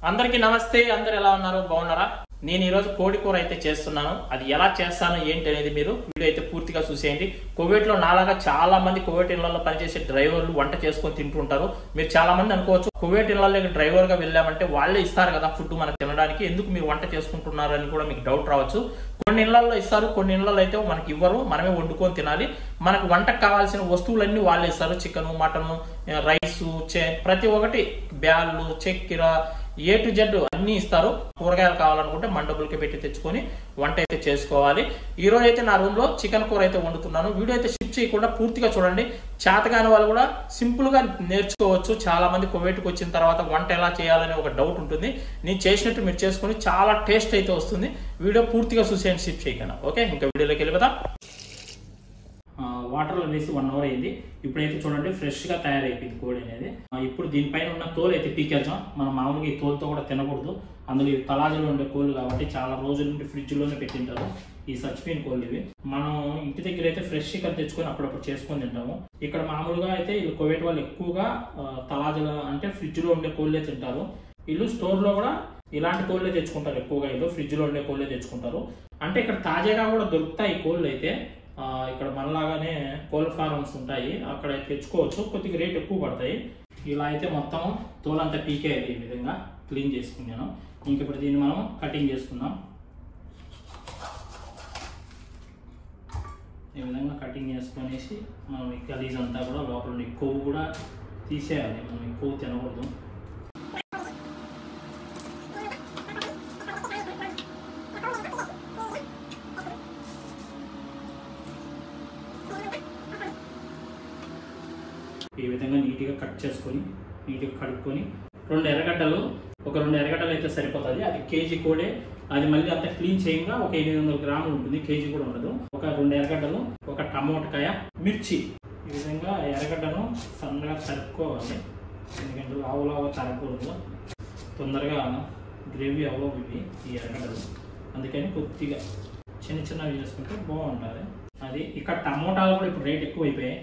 అందరికీ నమస్తే. అందరు ఎలా ఉన్నారు? బాగున్నారా? నేను ఈ రోజు కోడి కూర అయితే చేస్తున్నాను. అది ఎలా చేస్తాను ఏంటి అనేది మీరు వీడియో అయితే పూర్తిగా చూసేయండి. కువైట్ లో నాలాగా చాలా మంది కువైట్ ఇళ్లలో పనిచేసే డ్రైవర్లు వంట చేసుకొని తింటుంటారు. మీరు చాలా మంది అనుకోవచ్చు, కువైట్ ఇళ్లలో డ్రైవర్ గా వెళ్ళామంటే వాళ్ళే ఇస్తారు కదా ఫుడ్ మనకు తినడానికి, ఎందుకు మీరు వంట చేసుకుంటున్నారు అని కూడా మీకు డౌట్ రావచ్చు. కొన్ని ఇళ్లలో ఇస్తారు, కొన్ని ఇళ్లలో అయితే మనకి ఇవ్వరు, మనమే వండుకొని తినాలి. మనకు వంటకు కావాల్సిన వస్తువులన్నీ వాళ్ళే ఇస్తారు. చికెన్, మటన్, రైస్, ప్రతి ఒక్కటి, బ్యాళ్ళు, చక్కెర, ఏ టు జెడ్ అన్ని ఇస్తారు. కూరగాయలు కావాలనుకుంటే మన డబ్బులకి పెట్టి తెచ్చుకొని వంట అయితే చేసుకోవాలి. ఈ రోజు అయితే నా రూమ్ లో చికెన్ కూర అయితే వండుతున్నాను. వీడియో అయితే షిఫ్ట్ చేయకుండా పూర్తిగా చూడండి. చేతగాని వాళ్ళు కూడా సింపుల్ గా నేర్చుకోవచ్చు. చాలా మంది కువైట్కి వచ్చిన తర్వాత వంట ఎలా చేయాలనే ఒక డౌట్ ఉంటుంది. నేను చేసినట్టు మీరు చేసుకుని చాలా టేస్ట్ అయితే వస్తుంది. వీడియో పూర్తిగా చూసేయండి, షిఫ్ట్ చేయకుండా. ఓకే, ఇంకా వీడియోలోకి వెళ్ళిపోదాం. వాటర్లో వేసి 1 అవర్ అయింది. ఇప్పుడైతే చూడండి ఫ్రెష్ గా తయారైపోయింది కోడి అనేది. ఇప్పుడు దీనిపైన ఉన్న తోలు అయితే పీకేద్దాం. మనం మామూలుగా ఈ తోలుతో కూడా తినకూడదు. అందులో ఈ తలాజలో ఉండే కోళ్ళు కాబట్టి చాలా రోజుల నుండి ఫ్రిడ్జ్ లోనే పెట్టింటారు. ఈ చచ్చిపోయిన కోళ్ళు ఇవి. మనం ఇంటి దగ్గర అయితే ఫ్రెష్ గా తెచ్చుకొని అప్పుడప్పుడు చేసుకొని తింటాము. ఇక్కడ మామూలుగా అయితే వీళ్ళు కువైట్ వాళ్ళు ఎక్కువగా తలాజలో అంటే ఫ్రిడ్జ్ లో ఉండే కోళ్ళే తింటారు. వీళ్ళు స్టోర్ లో కూడా ఇలాంటి కోళ్ళే తెచ్చుకుంటారు ఎక్కువగా. వీళ్ళు ఫ్రిడ్జ్ లో ఉండే కోళ్ళే తెచ్చుకుంటారు. అంటే ఇక్కడ తాజాగా కూడా దొరుకుతాయి కోళ్ళు అయితే. ఇక్కడ మనలాగానే కోళ్ళ ఫార్మ్స్ ఉంటాయి, అక్కడ తెచ్చుకోవచ్చు. కొద్దిగా రేట్ ఎక్కువ పడతాయి. ఇలా అయితే మొత్తం తోలంతా పీకేయాలి. ఈ విధంగా క్లీన్ చేసుకున్నాను. ఇంక ఇప్పుడు దీన్ని మనం కటింగ్ చేసుకుందాం. ఈ విధంగా కటింగ్ చేసుకునేసి మనం ఈ గలీజ్ అంతా కూడా లోపల కొవ్వు కూడా తీసేయాలి. మనం ఈ కొవ్వు తినకూడదు. ఈ విధంగా నీట్గా కట్ చేసుకొని నీట్గా కడుక్కొని 2 ఎర్రగడ్డలు అయితే సరిపోతుంది. అది కేజీ కోడే. అది మళ్ళీ అంత క్లీన్ చేయంగా ఒక 800 గ్రాములు ఉంటుంది, కేజీ కూడా ఉండదు. ఒక 2 ఎర్రగడ్డలు, ఒక టమోటకాయ, మిర్చి. ఈ విధంగా ఎర్రగడ్డను సన్నగా తరుక్కోవాలి. ఎందుకంటే లావులాగా తరగకూడదు, తొందరగా గ్రేవీ అవ్వవు ఇవి ఈ ఎర్రగడ్డలు. అందుకని కొద్దిగా చిన్నవి చేసుకుంటే బాగుంటుంది. అది ఇక్కడ టమోటాలు కూడా ఇప్పుడు రేట్ ఎక్కువ అయిపోయాయి.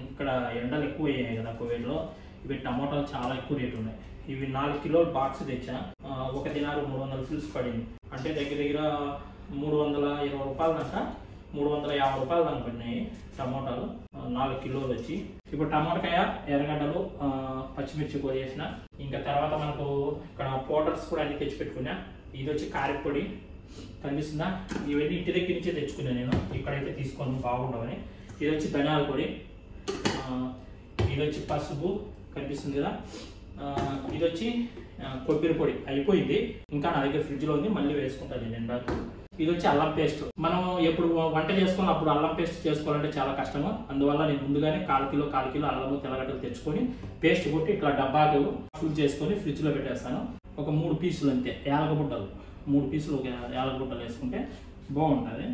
ఇక్కడ ఎండలు ఎక్కువ అయ్యాయి కదా కువైట్లో. ఇవి టమోటాలు చాలా ఎక్కువ రేటు ఉన్నాయి. ఇవి 4 కిలోల బాక్స్ తెచ్చా. ఒక దినారు 300 ఫిల్స్ పడింది. అంటే దగ్గర 320 రూపాయలు దాకా, 350 రూపాయలు దాకా పడినాయి టమోటాలు 4 కిలోలు వచ్చి. ఇప్పుడు టమోటకాయ, ఎర్రగడ్డలు, పచ్చిమిర్చి కోసేసిన. ఇంకా తర్వాత మనకు ఇక్కడ పౌడర్స్ కూడా అన్ని తెచ్చి పెట్టుకున్నా. ఇది వచ్చి కారపొడి కనిపిస్తుందా? ఇవన్నీ ఇంటి దగ్గర నుంచే తెచ్చుకున్నాను నేను, ఇక్కడైతే తీసుకోను బాగుండవని. ఇది వచ్చి ధనియాల పొడి, ఇది వచ్చి పసుపు కనిపిస్తుంది కదా, ఇది వచ్చి కొబ్బరి పొడి అయిపోయింది. ఇంకా నా దగ్గర ఫ్రిడ్జ్లో ఉంది, మళ్ళీ వేసుకుంటాను నేను. ఇది వచ్చి అల్లం పేస్ట్. మనం ఎప్పుడు వంట చేసుకుని అప్పుడు అల్లం పేస్ట్ చేసుకోవాలంటే చాలా కష్టము. అందువల్ల నేను ముందుగానే 1/4 కిలో అల్లము, తెల్లగడ్డలు తెచ్చుకొని పేస్ట్ కొట్టి ఇట్లా డబ్బాకు ఫుల్ చేసుకొని ఫ్రిడ్జ్లో పెట్టేస్తాను. ఒక 3 పీసులు అంతే, యాలకబుడ్డలు 3 పీసులు ఒక యాలకబుడ్డలు వేసుకుంటే బాగుంటుంది.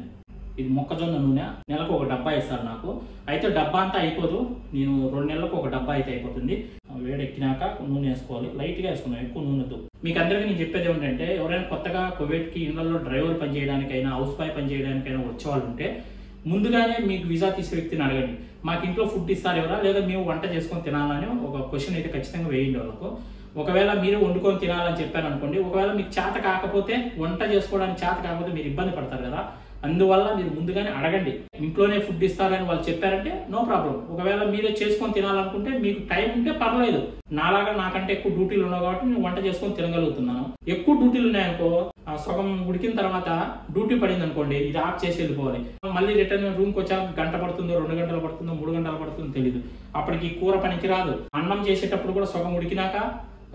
ఇది మొక్కజొన్న నూనె, నెలకు ఒక డబ్బా ఇస్తారు నాకు. అయితే డబ్బా అంతా అయిపోదు, నేను 2 నెలలకు ఒక డబ్బా అయితే అయిపోతుంది. వేడెక్కినాక నూనె వేసుకోవాలి, లైట్గా వేసుకున్నాం, ఎక్కువ నూనెతో. మీకు అందరికీ నేను చెప్పేది ఏమిటంటే, ఎవరైనా కొత్తగా కువైట్కి ఇళ్లలో డ్రైవర్ పనిచేయడానికైనా, హౌస్ బాయ్ పనిచేయడానికైనా వచ్చేవాళ్ళు ఉంటే ముందుగానే మీకు వీసా తీసే వ్యక్తిని అడగండి, మాకు ఇంట్లో ఫుడ్ ఇస్తారు ఎవరా, లేదా మేము వంట చేసుకొని తినాలని ఒక క్వశ్చన్ అయితే ఖచ్చితంగా వేయండి వాళ్ళకు. ఒకవేళ మీరు వండుకొని తినాలని చెప్పాను అనుకోండి, ఒకవేళ మీకు చేత కాకపోతే, వంట చేసుకోవడానికి చేత కాకపోతే మీరు ఇబ్బంది పడతారు కదా. అందువల్ల మీరు ముందుగానే అడగండి. ఇంట్లోనే ఫుడ్ ఇస్తారని వాళ్ళు చెప్పారంటే నో ప్రాబ్లం. ఒకవేళ మీరే చేసుకొని తినాలనుకుంటే మీకు టైం ఉంటే పర్లేదు. నాకంటే ఎక్కువ డ్యూటీలు ఉన్నాయి కాబట్టి నేను వంట చేసుకొని తినగలుగుతున్నాను. ఎక్కువ డ్యూటీలు ఉన్నాయనుకో, సగం ఉడికిన తర్వాత డ్యూటీ పడింది అనుకోండి, ఇది ఆఫ్ చేసి వెళ్ళిపోవాలి. మళ్ళీ రిటర్న్ రూమ్కి వచ్చాక 1 గంట పడుతుందో, 2 గంటలు పడుతుందో, 3 గంటలు పడుతుందో తెలియదు. అప్పటికి కూర పనికి రాదు. అన్నం చేసేటప్పుడు కూడా సగం ఉడికినాక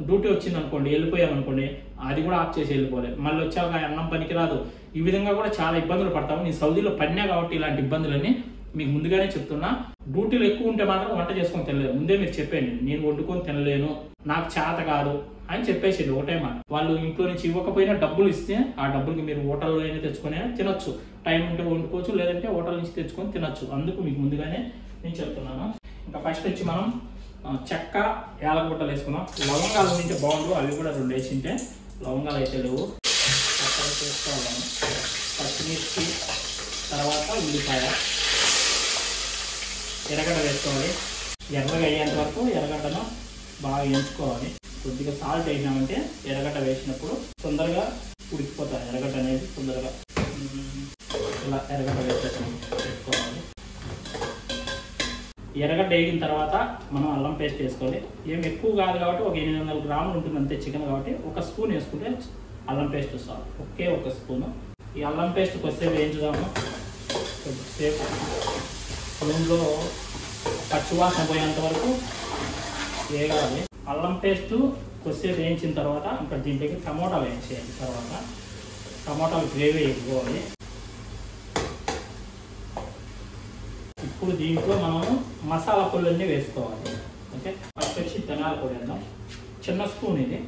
డ్యూటీ వచ్చింది అనుకోండి, వెళ్ళిపోయామనుకోండి, అది కూడా ఆఫ్ చేసి వెళ్ళిపోవాలి. మళ్ళీ వచ్చాక అన్నం పనికి రాదు. ఈ విధంగా కూడా చాలా ఇబ్బందులు పడతాము. నేను సౌదీలో పడినా కాబట్టి ఇలాంటి ఇబ్బందులన్నీ మీకు ముందుగానే చెప్తున్నా. డ్యూటీలు ఎక్కువ ఉంటే మాత్రం వంట చేసుకొని తినలేదు. ముందే మీరు చెప్పండి, నేను వండుకొని తినలేను, నాకు చేత కాదు అని చెప్పేసి ఒకటే మాట. వాళ్ళు ఇంట్లో నుంచి ఇవ్వకపోయినా డబ్బులు ఇస్తే ఆ డబ్బులకి మీరు హోటల్లో అయినా తెచ్చుకొని తినొచ్చు. టైం ఉంటే వండుకోవచ్చు, లేదంటే హోటల్ నుంచి తెచ్చుకొని తినొచ్చు. అందుకు మీకు ముందుగానే నేను చెప్తున్నాను. ఇంకా ఫస్ట్ వచ్చి మనం చెక్క, యాలకబుట్టలు వేసుకున్నాం. లవంగాలు ఉంటే బాగుండు, అవి కూడా 2 వేసింటే. లవంగాలు అయితే లేవు. చక్కగా చేసుకోవాలి. పచ్చిమిర్చి, తర్వాత ఉల్లిపాయ, ఎర్రగడ్డ వేసుకోవాలి. ఎర్రగా అయ్యేంత వరకు ఎర్రగడ్డను బాగా వేయించుకోవాలి. కొద్దిగా సాల్ట్ వేసినామంటే ఎర్రగడ్డ వేసినప్పుడు తొందరగా ఉడికిపోతాయి. ఎర్రగడ్డ అనేది తొందరగా ఇలా ఎర్రగడ్డ వేసుకోవాలి. ఎర్రగడ్డ వేగిన తర్వాత మనం అల్లం పేస్ట్ వేసుకోవాలి. ఏం ఎక్కువ కాదు కాబట్టి ఒక 800 గ్రాములు ఉంటుంది అంతే చికెన్ కాబట్టి ఒక స్పూన్ వేసుకుంటే అల్లం పేస్ట్ వస్తుంది. ఒకే ఒక స్పూను. ఈ అల్లం పేస్ట్ కొద్దిసేపు వేయించుదాము. కొద్దిసేపు నూనెలో పచ్చివాసన పోయేంత వరకు వేగాలి. అల్లం పేస్ట్ కొద్దిసేపు వేయించిన తర్వాత ఇంకా దీంట్లోకి టమోటాలు వేయించేయాలి. తర్వాత టమోటాలు గ్రేవీ వేసుకోవాలి. ఇప్పుడు దీంట్లో మనము మసాలా పొడులన్నీ వేసుకోవాలి. ఓకే, ఫస్ట్ వచ్చి ధనియాల పొడి వేద్దాం. చిన్న స్పూన్ ఇది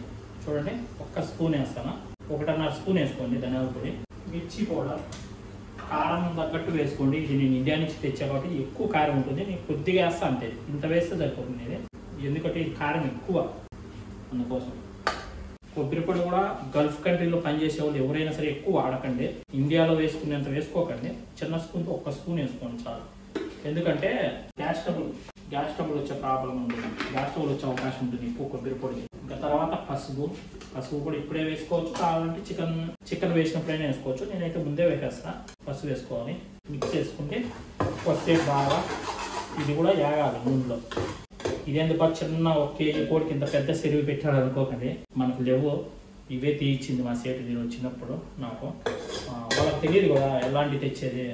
చూడండి, ఒక్క స్పూన్ వేస్తాను. 1.5 స్పూన్ వేసుకోండి ధనియాల పొడి. మిర్చి పౌడర్ కారం తగ్గట్టు వేసుకోండి. ఇది నేను ఇండియా నుంచి తెచ్చా కాబట్టి ఎక్కువ కారం ఉంటుంది. నేను కొద్దిగా వేస్తా అంతే, ఇంత వేస్తే సరిపోతుంది ఇది, ఎందుకంటే ఈ కారం ఎక్కువ అందుకోసం. కొబ్బరి పొడి కూడా గల్ఫ్ కంట్రీలో పనిచేసే వాళ్ళు ఎవరైనా సరే ఎక్కువ వాడకండి. ఇండియాలో వేసుకునేంత వేసుకోకండి. చిన్న స్పూన్తో 1 స్పూన్ వేసుకోండి చాలు. ఎందుకంటే గ్యాస్ ట్రబుల్ వచ్చే ప్రాబ్లం ఉంటుంది, గ్యాస్ ట్రబుల్ వచ్చే అవకాశం ఉంటుంది ఎక్కువ కొబ్బరి పొడి. ఇంకా తర్వాత పసుపు కూడా ఇప్పుడే వేసుకోవచ్చు, కావాలంటే చికెన్ వేసినప్పుడైనా వేసుకోవచ్చు. నేనైతే ముందే వేసేస్తా. పసుపు వేసుకోవాలి, మిక్స్ చేసుకుంటే కొద్దిసేపు బాగా ఇది కూడా యాగాలి నూనెలో. ఇదేందుకు చిన్న 1 కేజీ కోడికి ఇంత పెద్ద సెరువు పెట్టాడు అనుకోకండి, మనకు లేవు. ఇవే తీయించింది మా సేటు నేను వచ్చినప్పుడు. నాకు వాళ్ళకి తెలియదు కదా ఎలాంటి తెచ్చేది.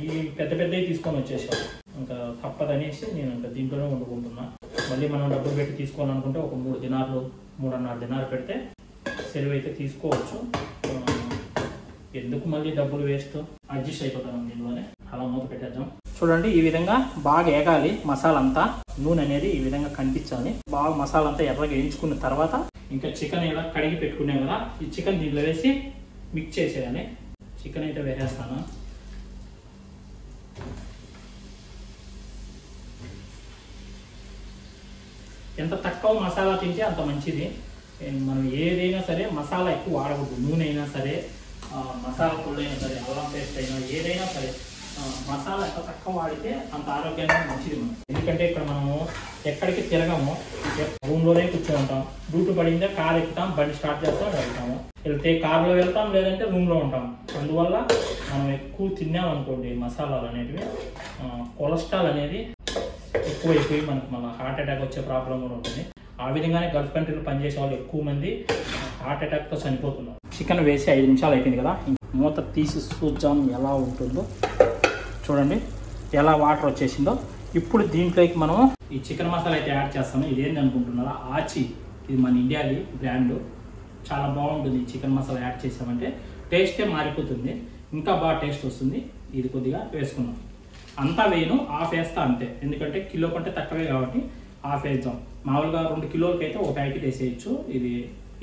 ఈ పెద్దవి తీసుకొని వచ్చేసాం. ఇంకా తప్పదనేసి నేను ఇంకా దీంట్లోనే వండుకుంటున్నా. మళ్ళీ మనం డబ్బులు పెట్టి తీసుకోవాలనుకుంటే ఒక 3 దినాలు 3.5 దినాలు పెడితే సెరువు అయితే తీసుకోవచ్చు. ఎందుకు మళ్ళీ డబ్బులు వేస్ట్, అడ్జస్ట్ అయిపోతాం దీనిలోనే. అలా మూత పెట్టేద్దాం. చూడండి, ఈ విధంగా బాగా ఏగాలి మసాలా అంతా. నూనె అనేది ఈ విధంగా కనిపించాలి. బాగా మసాలా అంతా ఎర్రగా వేయించుకున్న తర్వాత ఇంకా చికెన్ ఇలా కడిగి పెట్టుకున్నాం కదా, ఈ చికెన్ దీంట్లో వేసి మిక్స్ చేసేయాలి. చికెన్ అయితే వేసేస్తాను. ఎంత తక్కువ మసాలా తింటే అంత మంచిది. మనం ఏదైనా సరే మసాలా ఎక్కువ వాడకూడదు. నూనె అయినా సరే, మసాలా పొడి అయినా సరే, అల్లం పేస్ట్ అయినా ఏదైనా సరే మసాలా ఎంత తక్కువ వాడితే అంత ఆరోగ్యంగా మంచిది మనం. ఎందుకంటే ఇక్కడ మనము ఎక్కడికి తిరగము, రూమ్లోనే కూర్చొని ఉంటాం. డ్యూటీ పడిందే కార్ ఎక్కుతాం, బండి స్టార్ట్ చేస్తాం, వెళ్తాము. వెళ్తే కార్లో వెళ్తాం, లేదంటే రూమ్లో ఉంటాం. అందువల్ల మనం ఎక్కువ తిన్నామనుకోండి మసాలాలు అనేటివి, కొలెస్ట్రాల్ అనేది ఎక్కువైపోయి మనకు మళ్ళీ హార్ట్ అటాక్ వచ్చే ప్రాబ్లం కూడా ఉంటుంది. ఆ విధంగానే గల్ఫ్ కంట్రీలో పనిచేసే వాళ్ళు ఎక్కువ మంది హార్ట్ అటాక్తో చనిపోతున్నారు. చికెన్ వేసి 5 నిమిషాలు అయిపోయింది కదా, మూత తీసి చూద్దాం ఎలా ఉంటుందో. చూడండి ఎలా వాటర్ వచ్చేసిందో. ఇప్పుడు దీంట్లోకి మనం ఈ చికెన్ మసాలా అయితే యాడ్ చేస్తాము. ఇదేంటి అనుకుంటున్నారా, ఆచి. ఇది మన ఇండియాది బ్రాండ్. చాలా బాగుంటుంది. ఈ చికెన్ మసాలా యాడ్ చేసామంటే టేస్టే మారిపోతుంది, ఇంకా బాగా టేస్ట్ వస్తుంది. ఇది కొద్దిగా వేసుకున్నాం. అంతా వేయను, హాఫ్ వేస్తా అంతే. ఎందుకంటే కిలో కంటే తక్కువే కాబట్టి హాఫ్ వేద్దాం. మామూలుగా 2 కిలోలకైతే ఒక ప్యాకెట్ వేసేయచ్చు. ఇది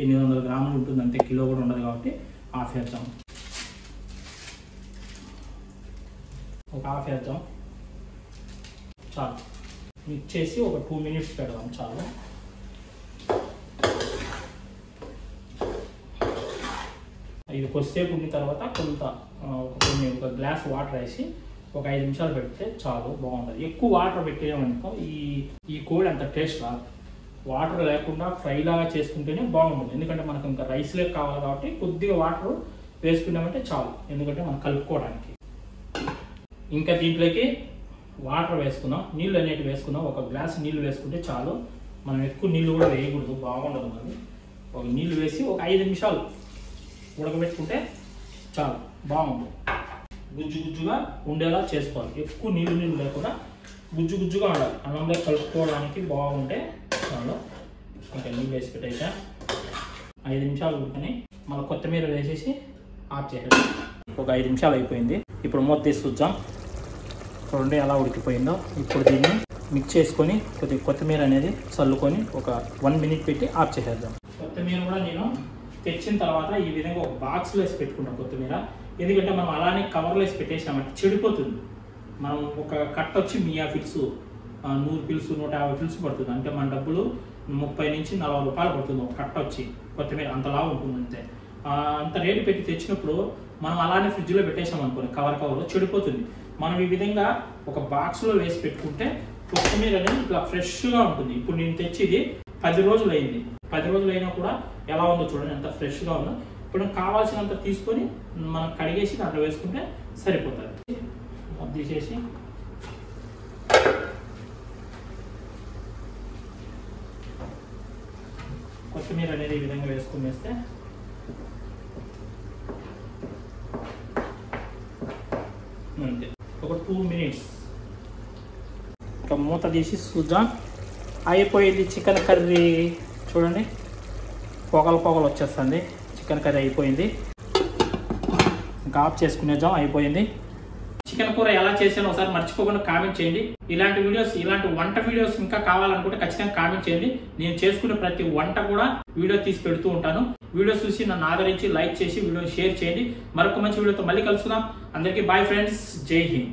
800 గ్రాములు ఉంటుంది అంతే, కిలో కూడా ఉండదు కాబట్టి హాఫ్ వేద్దాం. ఒక హాఫ్ వేద్దాం చాలు. మిక్స్ చేసి ఒక 2 మినిట్స్ పెడదాం చాలు. ఇది కొద్దిసేపు ఉన్న తర్వాత ఒక గ్లాస్ వాటర్ వేసి ఒక 5 నిమిషాలు పెడితే చాలు, బాగుంటుంది. ఎక్కువ వాటర్ పెట్టేయమనుకో ఈ కోడి అంత టేస్ట్ రాదు. వాటర్ లేకుండా ఫ్రై లాగా చేసుకుంటేనే బాగుంటుంది. ఎందుకంటే మనకు ఇంకా రైస్లే కావాలి కాబట్టి కొద్దిగా వాటర్ వేసుకున్నామంటే చాలు, ఎందుకంటే మనం కలుపుకోవడానికి. ఇంకా దీంట్లోకి వాటర్ వేసుకున్నాం, నీళ్ళు అనేవి వేసుకున్నాం. ఒక గ్లాస్ నీళ్ళు వేసుకుంటే చాలు. మనం ఎక్కువ నీళ్ళు కూడా వేయకూడదు, బాగుండదు. మరి ఒక నీళ్ళు వేసి ఒక 5 నిమిషాలు ఉడకబెట్టుకుంటే చాలు, బాగుంటుంది. గుజ్జుగా ఉండేలా చేసుకోవాలి. ఎక్కువ నీళ్ళు లేకుండా గుజ్జుగా ఉండాలి. అన్నంలో కలుపుకోవడానికి బాగుంటే చాలు. ఇంకా నీళ్ళు వేసి పెట్టేసా 5 నిమిషాలు ఉడుకుని మళ్ళీ కొత్తిమీర వేసేసి ఆఫ్ చేయాలి. ఒక 5 నిమిషాలు అయిపోయింది. ఇప్పుడు మూత తీసి చూద్దాం. చూడండి ఎలా ఉడికిపోయిందో. ఇప్పుడు దీన్ని మిక్స్ చేసుకొని కొద్దిగా కొత్తిమీర అనేది చల్లుకొని ఒక 1 మినిట్ పెట్టి ఆఫ్ చేసేద్దాం. కొత్తిమీర కూడా నేను తెచ్చిన తర్వాత ఈ విధంగా ఒక బాక్స్లో వేసి పెట్టుకుంటాం కొత్తిమీర. ఎందుకంటే మనం అలానే కవర్లో వేసి పెట్టేసామంటే చెడిపోతుంది. మనం ఒక కట్ట వచ్చి 1000 ఫిల్స్ 100 ఫిల్స్ 150 ఫిల్స్ పడుతుంది. అంటే మన డబ్బులు 30 నుంచి 40 రూపాయలు పడుతుంది ఒక కట్ట వచ్చి. కొత్తిమీర అంతలా ఉంటుంది అంతే. అంత రేటు పెట్టి తెచ్చినప్పుడు మనం అలానే ఫ్రిడ్జ్లో పెట్టేసామనుకోండి కవర్లో చెడిపోతుంది. మనం ఈ విధంగా ఒక బాక్స్లో వేసి పెట్టుకుంటే కొత్తిమీర అనేది ఇట్లా ఫ్రెష్గా ఉంటుంది. ఇప్పుడు నేను తెచ్చిది 10 రోజులు అయింది. 10 రోజులు అయినా కూడా ఎలా ఉందో చూడండి, ఎంత ఫ్రెష్గా ఉందో. ఇప్పుడు కావాల్సినంత తీసుకొని మనం కడిగేసి దాంట్లో వేసుకుంటే సరిపోతుంది. తీసేసి కొత్తిమీర అనేది ఈ విధంగా వేసుకుని వేస్తే అంతే, ఒక 2 మినిట్స్. ఇంకా మూత తీసి చూద్దాం. అయిపోయింది చికెన్ కర్రీ. చూడండి పొగలు వచ్చేస్తుంది. చికెన్ కర్రీ అయిపోయింది. ఇంకా ఆఫ్ చేసుకునేద్దాం. అయిపోయింది. చికెన్ కూర ఎలా చేసానో ఒకసారి మర్చిపోకుండా కామెంట్ చేయండి. ఇలాంటి వీడియోస్, ఇలాంటి వంట వీడియోస్ ఇంకా కావాలనుకుంటే ఖచ్చితంగా కామెంట్ చేయండి. నేను చేసుకునే ప్రతి వంట కూడా వీడియో తీసి పెడుతూ ఉంటాను. వీడియోస్ చూసి నన్ను ఆదరించి లైక్ చేసి వీడియోని షేర్ చేయండి. మరొక మంచి వీడియోతో మళ్ళీ కలుసుకుందాం. అందరికీ బాయ్ ఫ్రెండ్స్. జై హింద్.